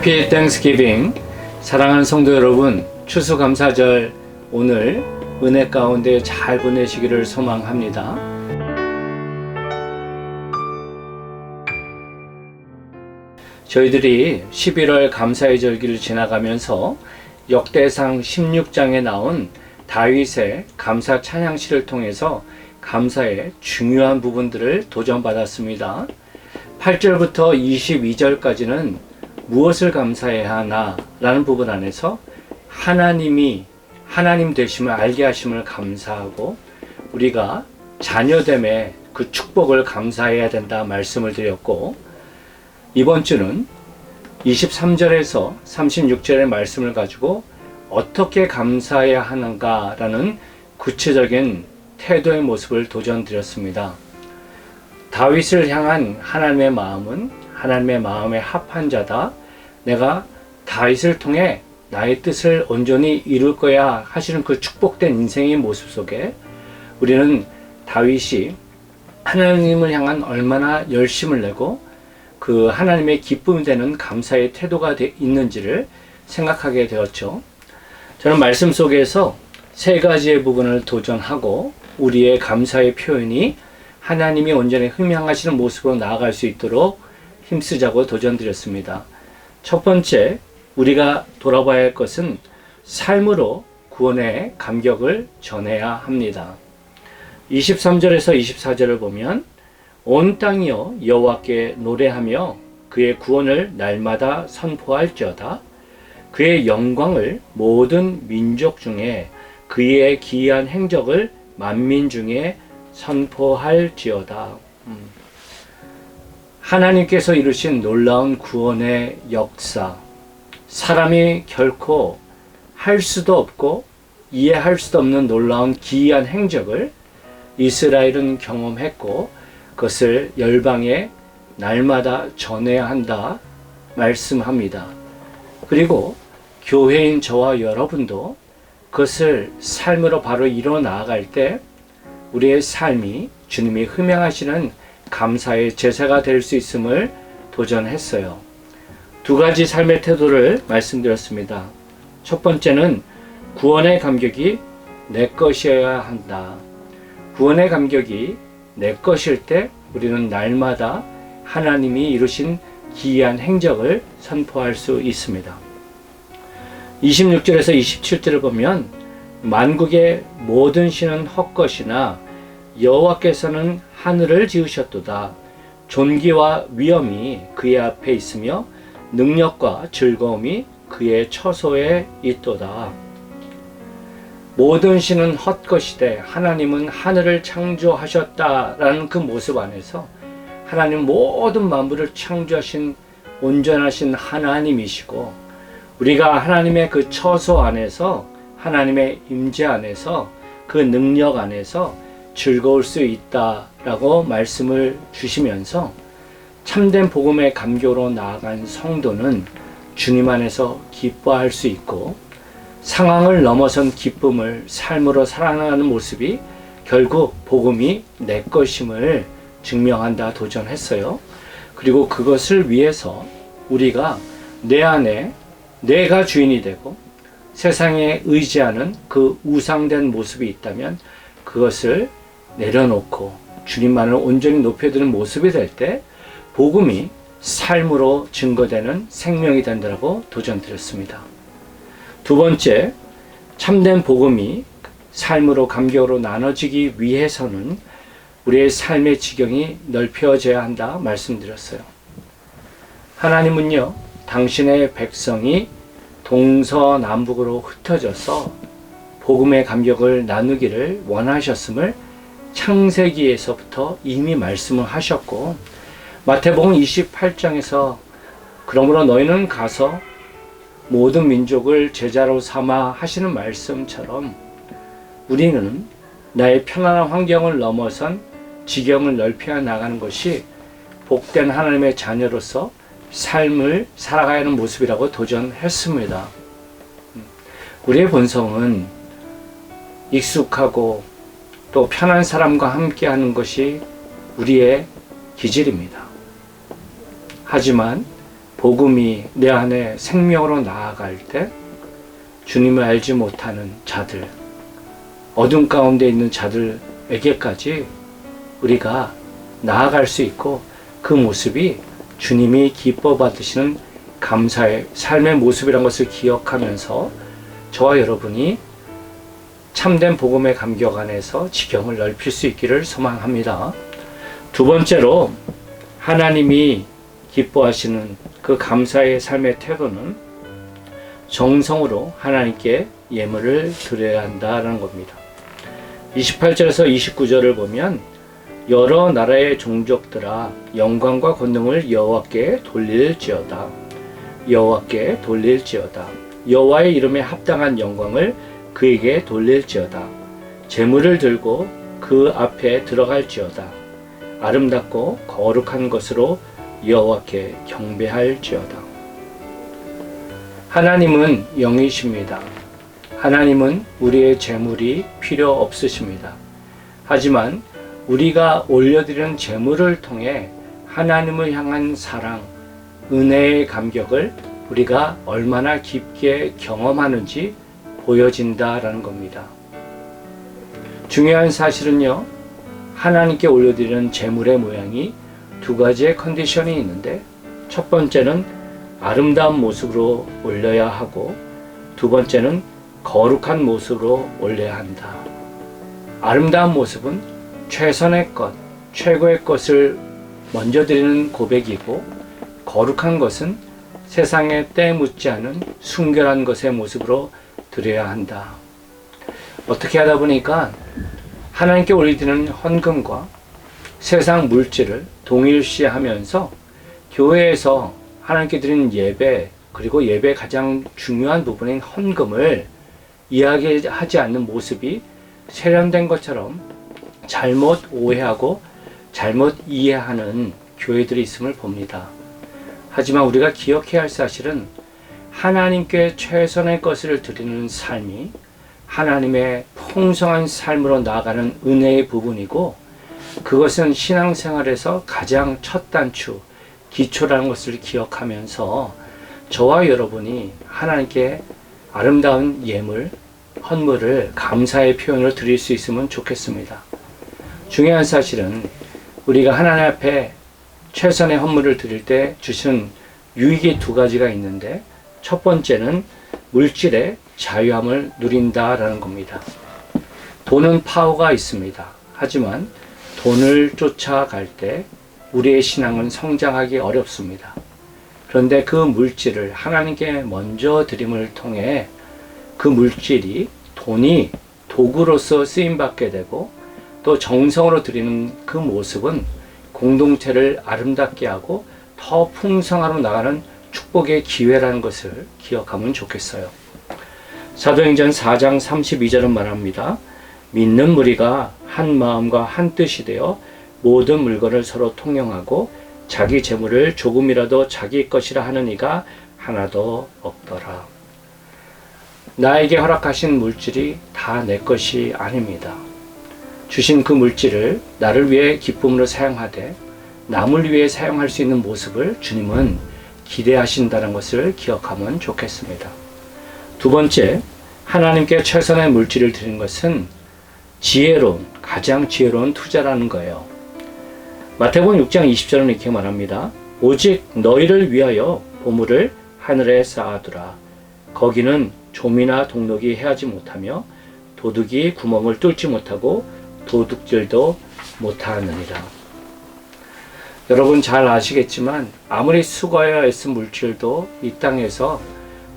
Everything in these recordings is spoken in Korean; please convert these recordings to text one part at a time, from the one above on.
해피 땡스기빙. 사랑하는 성도 여러분, 추수감사절 오늘 은혜 가운데 잘 보내시기를 소망합니다. 저희들이 11월 감사의 절기를 지나가면서 역대상 16장에 나온 다윗의 감사 찬양시를 통해서 감사의 중요한 부분들을 도전받았습니다. 8절부터 22절까지는 무엇을 감사해야 하나 라는 부분 안에서 하나님이 하나님 되심을 알게 하심을 감사하고 우리가 자녀됨에 그 축복을 감사해야 된다 말씀을 드렸고, 이번 주는 23절에서 36절의 말씀을 가지고 어떻게 감사해야 하는가 라는 구체적인 태도의 모습을 도전드렸습니다. 다윗을 향한 하나님의 마음은 하나님의 마음에 합한 자다. 내가 다윗을 통해 나의 뜻을 온전히 이룰 거야 하시는 그 축복된 인생의 모습 속에 우리는 다윗이 하나님을 향한 얼마나 열심을 내고 그 하나님의 기쁨이 되는 감사의 태도가 있는지를 생각하게 되었죠. 저는 말씀 속에서 세 가지의 부분을 도전하고 우리의 감사의 표현이 하나님이 온전히 흠양하시는 모습으로 나아갈 수 있도록 힘쓰자고 도전드렸습니다. 첫 번째, 우리가 돌아봐야 할 것은 삶으로 구원의 감격을 전해야 합니다. 23절에서 24절을 보면 온 땅이여 여호와께 노래하며 그의 구원을 날마다 선포할지어다. 그의 영광을 모든 민족 중에 그의 기이한 행적을 만민 중에 선포할지어다. 하나님께서 이루신 놀라운 구원의 역사, 사람이 결코 할 수도 없고 이해할 수도 없는 놀라운 기이한 행적을 이스라엘은 경험했고 그것을 열방에 날마다 전해야 한다 말씀합니다. 그리고 교회인 저와 여러분도 그것을 삶으로 바로 이뤄 나아갈 때 우리의 삶이 주님이 흠양하시는 감사의 제사가 될 수 있음을 도전했어요. 두 가지 삶의 태도를 말씀드렸습니다. 첫 번째는 구원의 감격이 내 것이어야 한다. 구원의 감격이 내 것일 때 우리는 날마다 하나님이 이루신 기이한 행적을 선포할 수 있습니다. 26절에서 27절을 보면 만국의 모든 신은 헛것이나 여호와께서는 하늘을 지으셨도다. 존귀와 위엄이 그의 앞에 있으며 능력과 즐거움이 그의 처소에 있도다. 모든 신은 헛것이되 하나님은 하늘을 창조하셨다라는 그 모습 안에서 하나님 모든 만물을 창조하신 온전하신 하나님이시고 우리가 하나님의 그 처소 안에서 하나님의 임재 안에서 그 능력 안에서 즐거울 수 있다라고 말씀을 주시면서 참된 복음의 감격으로 나아간 성도는 주님 안에서 기뻐할 수 있고 상황을 넘어선 기쁨을 삶으로 살아가는 모습이 결국 복음이 내 것임을 증명한다 도전했어요. 그리고 그것을 위해서 우리가 내 안에 내가 주인이 되고 세상에 의지하는 그 우상된 모습이 있다면 그것을 내려놓고 주님만을 온전히 높여드리는 모습이 될 때 복음이 삶으로 증거되는 생명이 된다고 도전드렸습니다. 두 번째, 참된 복음이 삶으로 감격으로 나눠지기 위해서는 우리의 삶의 지경이 넓혀져야 한다 말씀드렸어요. 하나님은요, 당신의 백성이 동서남북으로 흩어져서 복음의 감격을 나누기를 원하셨음을 창세기에서부터 이미 말씀을 하셨고 마태복음 28장에서 그러므로 너희는 가서 모든 민족을 제자로 삼아 하시는 말씀처럼 우리는 나의 편안한 환경을 넘어선 지경을 넓혀 나가는 것이 복된 하나님의 자녀로서 삶을 살아가야 하는 모습이라고 도전했습니다. 우리의 본성은 익숙하고 또 편한 사람과 함께 하는 것이 우리의 기질입니다. 하지만 복음이 내 안에 생명으로 나아갈 때 주님을 알지 못하는 자들, 어둠 가운데 있는 자들에게까지 우리가 나아갈 수 있고, 그 모습이 주님이 기뻐 받으시는 감사의 삶의 모습이라는 것을 기억하면서 저와 여러분이 참된 복음의 감격 안에서 지경을 넓힐 수 있기를 소망합니다. 두 번째로, 하나님이 기뻐하시는 그 감사의 삶의 태도는 정성으로 하나님께 예물을 드려야 한다는 겁니다. 28절에서 29절을 보면 여러 나라의 종족들아 영광과 권능을 여호와께 돌릴지어다. 여호와께 돌릴지어다. 여호와의 이름에 합당한 영광을 그에게 돌릴지어다. 제물을 들고 그 앞에 들어갈지어다. 아름답고 거룩한 것으로 여호와께 경배할지어다. 하나님은 영이십니다. 하나님은 우리의 제물이 필요 없으십니다. 하지만 우리가 올려드리는 제물을 통해 하나님을 향한 사랑, 은혜의 감격을 우리가 얼마나 깊게 경험하는지 보여진다라는 겁니다. 중요한 사실은요, 하나님께 올려드리는 제물의 모양이 두 가지의 컨디션이 있는데, 첫 번째는 아름다운 모습으로 올려야 하고, 두 번째는 거룩한 모습으로 올려야 한다. 아름다운 모습은 최선의 것, 최고의 것을 먼저 드리는 고백이고, 거룩한 것은 세상에 때 묻지 않은 순결한 것의 모습으로 드려야 한다. 어떻게 하다 보니까 하나님께 올려드리는 헌금과 세상 물질을 동일시하면서 교회에서 하나님께 드리는 예배, 그리고 예배의 가장 중요한 부분인 헌금을 이야기하지 않는 모습이 세련된 것처럼 잘못 오해하고 잘못 이해하는 교회들이 있음을 봅니다. 하지만 우리가 기억해야 할 사실은 하나님께 최선의 것을 드리는 삶이 하나님의 풍성한 삶으로 나아가는 은혜의 부분이고, 그것은 신앙생활에서 가장 첫 단추, 기초라는 것을 기억하면서 저와 여러분이 하나님께 아름다운 예물, 헌물을 감사의 표현을 드릴 수 있으면 좋겠습니다. 중요한 사실은 우리가 하나님 앞에 최선의 헌물을 드릴 때 주시는 유익이 두 가지가 있는데, 첫 번째는 물질의 자유함을 누린다라는 겁니다. 돈은 파워가 있습니다. 하지만 돈을 쫓아갈 때 우리의 신앙은 성장하기 어렵습니다. 그런데 그 물질을 하나님께 먼저 드림을 통해 그 물질이, 돈이 도구로서 쓰임받게 되고, 또 정성으로 드리는 그 모습은 공동체를 아름답게 하고 더 풍성하로 나가는 축복의 기회라는 것을 기억하면 좋겠어요. 사도행전 4장 32절은 말합니다. 믿는 무리가 한 마음과 한 뜻이 되어 모든 물건을 서로 통용하고 자기 재물을 조금이라도 자기 것이라 하는 이가 하나도 없더라. 나에게 허락하신 물질이 다 내 것이 아닙니다. 주신 그 물질을 나를 위해 기쁨으로 사용하되 남을 위해 사용할 수 있는 모습을 주님은 기대하신다는 것을 기억하면 좋겠습니다. 두 번째, 하나님께 최선의 물질을 드리는 것은 가장 지혜로운 투자라는 거예요. 마태복음 6장 20절은 이렇게 말합니다. 오직 너희를 위하여 보물을 하늘에 쌓아두라. 거기는 좀이나 동록이 해하지 못하며 도둑이 구멍을 뚫지 못하고 도둑질도 못하느니라. 여러분 잘 아시겠지만 아무리 수고하여 애쓴 물질도 이 땅에서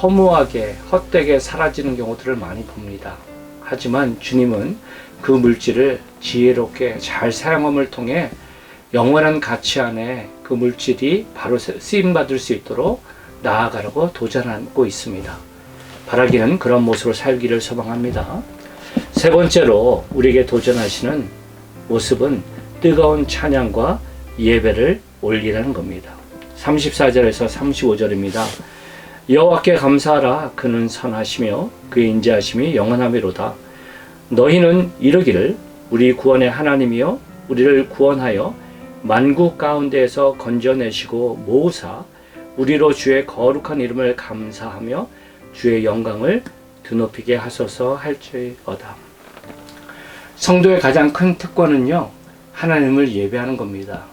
허무하게 헛되게 사라지는 경우들을 많이 봅니다. 하지만 주님은 그 물질을 지혜롭게 잘 사용함을 통해 영원한 가치 안에 그 물질이 바로 쓰임받을 수 있도록 나아가려고 도전하고 있습니다. 바라기는 그런 모습으로 살기를 소망합니다. 세 번째로 우리에게 도전하시는 모습은 뜨거운 찬양과 예배를 올리라는 겁니다. 34절에서 35절입니다. 여호와께 감사하라. 그는 선하시며 그의 인자하심이 영원하미로다. 너희는 이르기를 우리 구원의 하나님이여 우리를 구원하여 만국 가운데에서 건져내시고 모으사 우리로 주의 거룩한 이름을 감사하며 주의 영광을 드높이게 하소서 할지어다. 성도의 가장 큰 특권은요, 하나님을 예배하는 겁니다.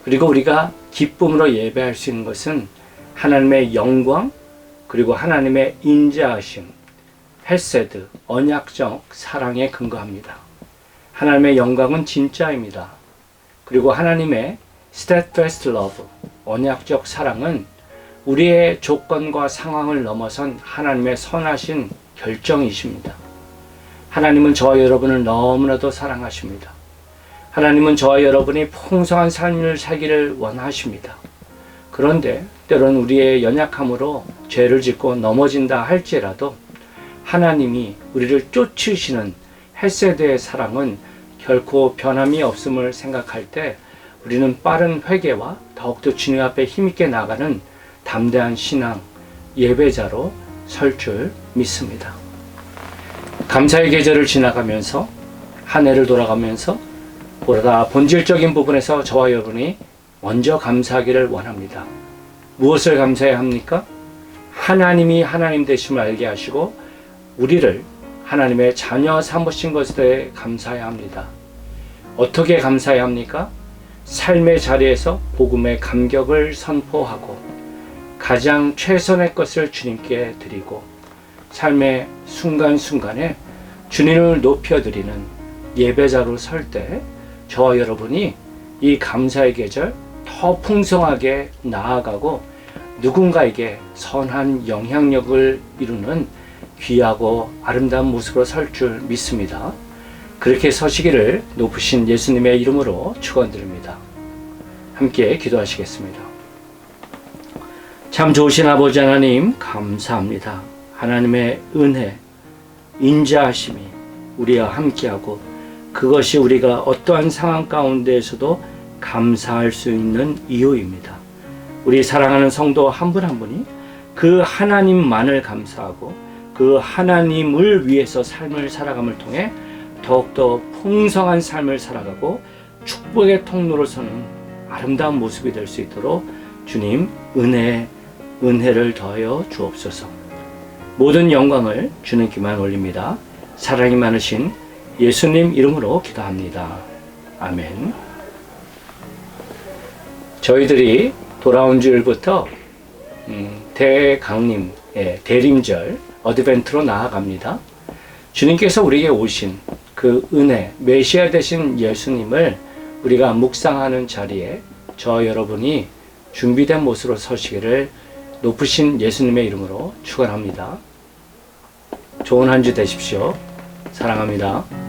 그리고 우리가 기쁨으로 예배할 수 있는 것은 하나님의 영광, 그리고 하나님의 인자하심, 헤세드, 언약적 사랑에 근거합니다. 하나님의 영광은 진짜입니다. 그리고 하나님의 steadfast love, 언약적 사랑은 우리의 조건과 상황을 넘어선 하나님의 선하신 결정이십니다. 하나님은 저와 여러분을 너무나도 사랑하십니다. 하나님은 저와 여러분이 풍성한 삶을 살기를 원하십니다. 그런데 때로는 우리의 연약함으로 죄를 짓고 넘어진다 할지라도 하나님이 우리를 쫓으시는 헤세드의 사랑은 결코 변함이 없음을 생각할 때 우리는 빠른 회개와 더욱더 주님 앞에 힘있게 나가는 담대한 신앙, 예배자로 설 줄 믿습니다. 감사의 계절을 지나가면서 한 해를 돌아가면서 보다 본질적인 부분에서 저와 여러분이 먼저 감사하기를 원합니다. 무엇을 감사해야 합니까? 하나님이 하나님 되심을 알게 하시고 우리를 하나님의 자녀 삼으신 것에 대해 감사해야 합니다. 어떻게 감사해야 합니까? 삶의 자리에서 복음의 감격을 선포하고 가장 최선의 것을 주님께 드리고 삶의 순간순간에 주님을 높여드리는 예배자로 설 때 저와 여러분이 이 감사의 계절 더 풍성하게 나아가고 누군가에게 선한 영향력을 이루는 귀하고 아름다운 모습으로 설 줄 믿습니다. 그렇게 서시기를 높으신 예수님의 이름으로 축원드립니다. 함께 기도하시겠습니다. 참 좋으신 아버지 하나님 감사합니다. 하나님의 은혜, 인자하심이 우리와 함께하고 그것이 우리가 어떠한 상황 가운데에서도 감사할 수 있는 이유입니다. 우리 사랑하는 성도 한 분 한 분이 그 하나님만을 감사하고 그 하나님을 위해서 삶을 살아감을 통해 더욱더 풍성한 삶을 살아가고 축복의 통로로 서는 아름다운 모습이 될 수 있도록 주님 은혜를 더하여 주옵소서. 모든 영광을 주님께만 올립니다. 사랑이 많으신 예수님 이름으로 기도합니다. 아멘. 저희들이 돌아온 주일부터 대강림의 대림절 어드벤트로 나아갑니다. 주님께서 우리에게 오신 그 은혜, 메시아 되신 예수님을 우리가 묵상하는 자리에 저 여러분이 준비된 모습으로 서시기를 높으신 예수님의 이름으로 축원합니다. 좋은 한 주 되십시오. 사랑합니다.